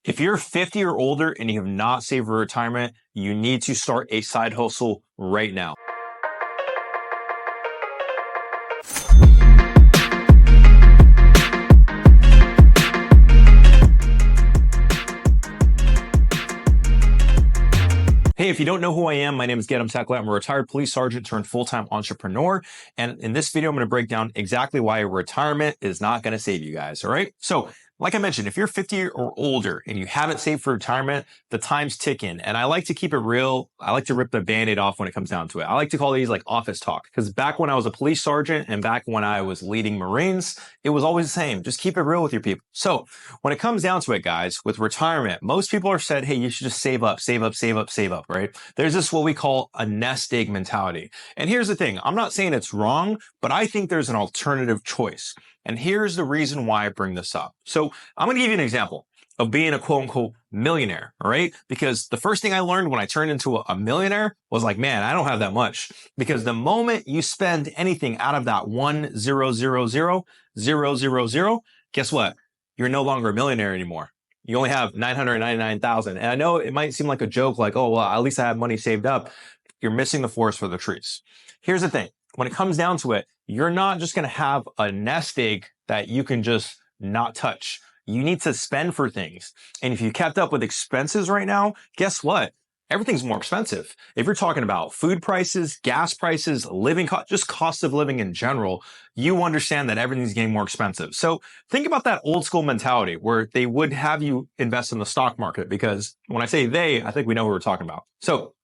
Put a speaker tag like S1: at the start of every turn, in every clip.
S1: If you're 50 or older and you have not saved for retirement, you need to start a side hustle right now. Hey, if you don't know who I am, my name is Gedem Tekla. I'm a retired police sergeant turned full-time entrepreneur. And in this video, I'm going to break down exactly why retirement is not going to save you guys. All right. So like I mentioned, if you're 50 or older and you haven't saved for retirement, the time's ticking. And I like to keep it real. I like to rip the Band-Aid off when it comes down to it. I like to call these like office talk, because back when I was a police sergeant and back when I was leading Marines, it was always the same. Just keep it real with your people. So when it comes down to it, guys, with retirement, most people are said, hey, you should just save up, save up, save up, save up, right? There's this what we call a nest egg mentality. And here's the thing. I'm not saying it's wrong, but I think there's an alternative choice. And here's the reason why I bring this up. So I'm going to give you an example of being a quote unquote millionaire, all right? Because the first thing I learned when I turned into a millionaire was like, man, I don't have that much. Because the moment you spend anything out of that 1,000,000, guess what? You're no longer a millionaire anymore. You only have 999,000. And I know it might seem like a joke, like, oh, well, at least I have money saved up. You're missing the forest for the trees. Here's the thing. When it comes down to it, you're not just going to have a nest egg that you can just not touch. You need to spend for things. And if you kept up with expenses right now, guess what? Everything's more expensive. If you're talking about food prices, gas prices, living cost, just cost of living in general, you understand that everything's getting more expensive. So think about that old school mentality where they would have you invest in the stock market, because when I say they, I think we know who we're talking about. So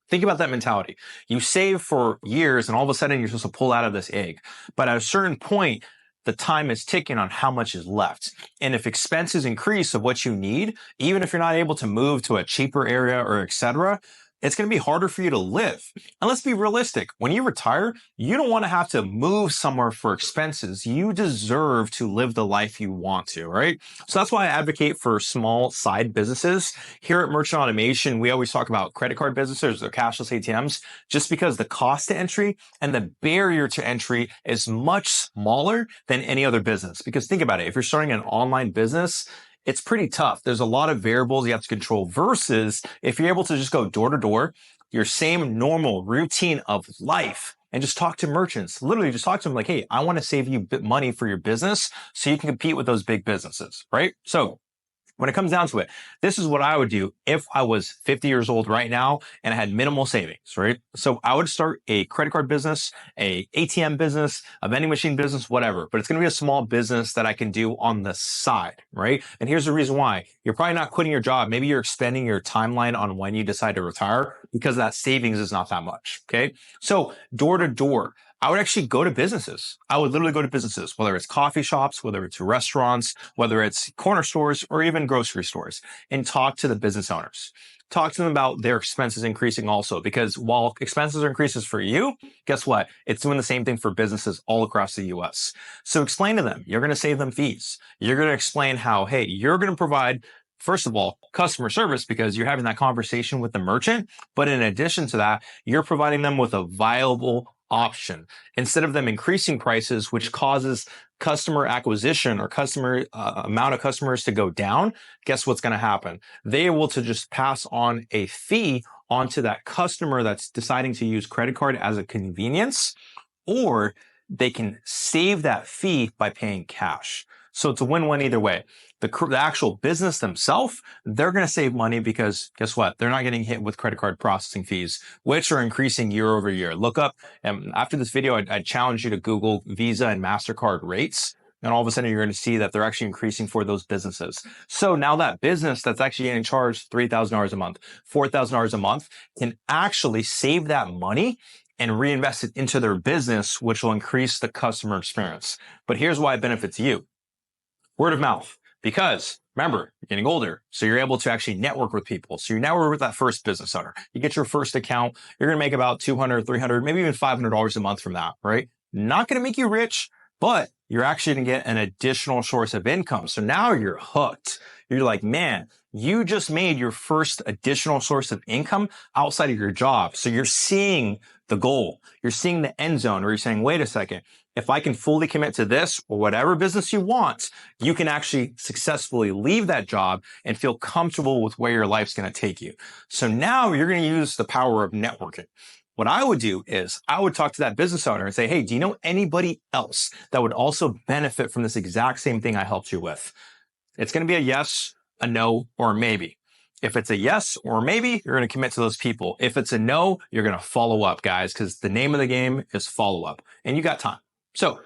S1: think about that mentality. You save for years and all of a sudden you're supposed to pull out of this egg. But at a certain point, the time is ticking on how much is left. And if expenses increase of what you need, even if you're not able to move to a cheaper area or etc., it's going to be harder for you to live. And let's be realistic. When you retire, you don't want to have to move somewhere for expenses. You deserve to live the life you want to, right? So that's why I advocate for small side businesses. Here at Merchant Automation, we always talk about credit card businesses or cashless ATMs, just because the cost to entry and the barrier to entry is much smaller than any other business. Because think about it. If you're starting an online business, it's pretty tough. There's a lot of variables you have to control versus if you're able to just go door to door, your same normal routine of life, and just talk to merchants. Literally just talk to them like, hey, I want to save you money for your business so you can compete with those big businesses, right? So when it comes down to it, this is what I would do if I was 50 years old right now and I had minimal savings, right? So I would start a credit card business, a ATM business, a vending machine business, whatever. But it's going to be a small business that I can do on the side, right? And here's the reason why. You're probably not quitting your job. Maybe you're extending your timeline on when you decide to retire because that savings is not that much, okay? So door to door, I would actually go to businesses. I would literally go to businesses, whether it's coffee shops, whether it's restaurants, whether it's corner stores, or even grocery stores, and talk to the business owners. Talk to them about their expenses increasing also, because while expenses are increases for you, guess what? It's doing the same thing for businesses all across the US. So explain to them, you're going to save them fees. You're going to explain how, hey, you're going to provide, first of all, customer service because you're having that conversation with the merchant. But in addition to that, you're providing them with a viable option instead of them increasing prices, which causes customer acquisition or customer amount of customers to go down. Guess what's going to happen? They will to just pass on a fee onto that customer that's deciding to use credit card as a convenience, or they can save that fee by paying cash. So it's a win-win either way. The actual business themselves, they're going to save money because guess what? They're not getting hit with credit card processing fees, which are increasing year over year. Look up, and after this video, I challenge you to Google Visa and MasterCard rates. And all of a sudden, you're going to see that they're actually increasing for those businesses. So now that business that's actually getting charged $3,000 a month, $4,000 a month can actually save that money and reinvest it into their business, which will increase the customer experience. But here's why it benefits you. Word of mouth. Because remember, you're getting older, so you're able to actually network with people. So you network with that first business owner. You get your first account. You're going to make about $200, $300, maybe even $500 a month from that, right? Not going to make you rich, but you're actually going to get an additional source of income. So now you're hooked. You're like, man, you just made your first additional source of income outside of your job. So you're seeing the goal. You're seeing the end zone where you're saying, wait a second, if I can fully commit to this or whatever business you want, you can actually successfully leave that job and feel comfortable with where your life's going to take you. So now you're going to use the power of networking. What I would do is I would talk to that business owner and say, hey, do you know anybody else that would also benefit from this exact same thing I helped you with? It's going to be a yes, a no, or a maybe. If it's a yes or maybe, you're going to commit to those people. If it's a no, you're going to follow up, guys, because the name of the game is follow up and you got time. So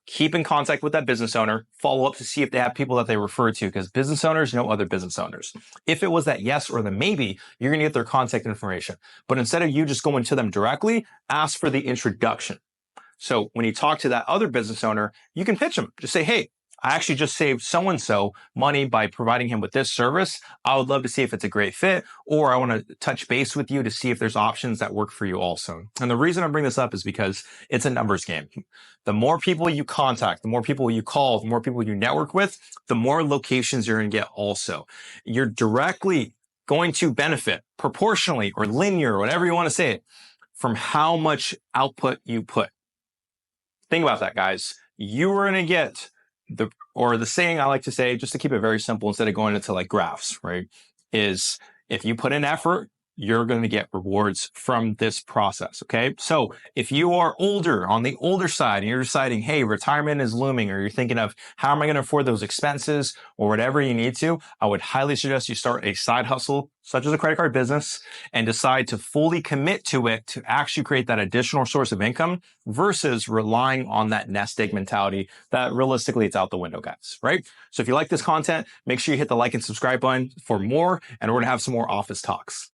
S1: keep in contact with that business owner, follow up to see if they have people that they refer to, because business owners know other business owners. If it was that yes or the maybe, you're going to get their contact information. But instead of you just going to them directly, ask for the introduction. So when you talk to that other business owner, you can pitch them. Just say, hey, I actually just saved so-and-so money by providing him with this service. I would love to see if it's a great fit, or I want to touch base with you to see if there's options that work for you also. And the reason I bring this up is because it's a numbers game. The more people you contact, the more people you call, the more people you network with, the more locations you're going to get also. You're directly going to benefit proportionally or linear, or whatever you want to say it, from how much output you put. Think about that, guys. You are going to get the saying I like to say, just to keep it very simple, instead of going into like graphs, right? Is if you put in effort, you're going to get rewards from this process. Okay. So if you are older, on the older side, and you're deciding, hey, retirement is looming, or you're thinking of how am I going to afford those expenses or whatever you need to, I would highly suggest you start a side hustle, such as a credit card business, and decide to fully commit to it to actually create that additional source of income versus relying on that nest egg mentality that realistically it's out the window, guys, right? So if you like this content, make sure you hit the like and subscribe button for more, and we're going to have some more office talks.